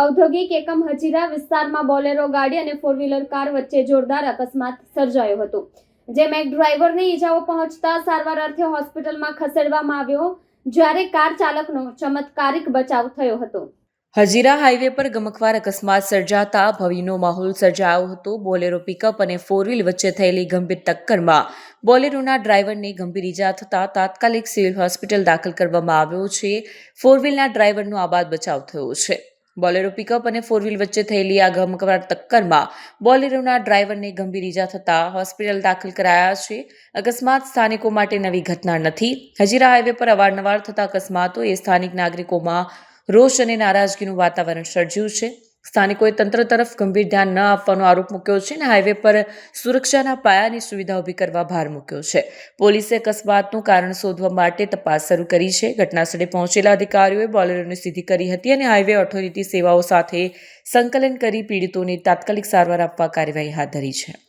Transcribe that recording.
ઔદ્યોગિક એકમ હજીરા વિસ્તારમાં બોલેરો ગાડી અને ફોર વ્હીલર કાર વચ્ચે જોરદાર અકસ્માત સર્જાયો હતો, જેમાં એક ડ્રાઈવરને ઈજાઓ પહોંચતા સારવાર અર્થે હોસ્પિટલમાં ખસેડવામાં આવ્યો, જ્યારે કાર ચાલકનો ચમત્કારિક બચાવ થયો હતો. હજીરા હાઈવે પર ગમખ્વાર અકસ્માત સર્જાતા ભયનો માહોલ સર્જાયો હતો. બોલેરો પિકઅપ અને ફોર વ્હીલ વચ્ચે થયેલી ગંભીર ટક્કરમાં બોલેરોના ડ્રાઈવરને ગંભીર ઈજા થતાં તાત્કાલિક સિવિલ હોસ્પિટલ દાખલ કરવામાં આવ્યો છે. ફોર વ્હીલના ડ્રાઈવરનો આબાદ બચાવ થયો છે. બોલેરો પિકઅપ અને ફોર વ્હીલ વચ્ચે થયેલી આ ગમખ્વાર ટક્કરમાં બોલેરોના ડ્રાઈવરને ગંભીર ઈજા થતાં હોસ્પિટલ દાખલ કરાયા છે. અકસ્માત સ્થાનિકો માટે નવી ઘટના નથી. હજીરા હાઈવે પર અવારનવાર થતા અકસ્માતોએ સ્થાનિક નાગરિકોમાં રોષ અને નારાજગીનું વાતાવરણ સર્જ્યું છે. સ્થાનિકોએ તંત્ર તરફ ગંભીર ધ્યાન ન આપવાનો આરોપ મૂક્યો છે અને હાઈવે પર સુરક્ષાના પાયાની સુવિધા ઊભી કરવા ભાર મૂક્યો છે. પોલીસે અકસ્માતનું કારણ શોધવા માટે તપાસ શરૂ કરી છે. ઘટનાસ્થળે પહોંચેલા અધિકારીઓએ બોલેરોને સીધી કરી હતી અને હાઈવે ઓથોરિટી સેવાઓ સાથે સંકલન કરી પીડિતોને તાત્કાલિક સારવાર આપવા કાર્યવાહી હાથ ધરી છે.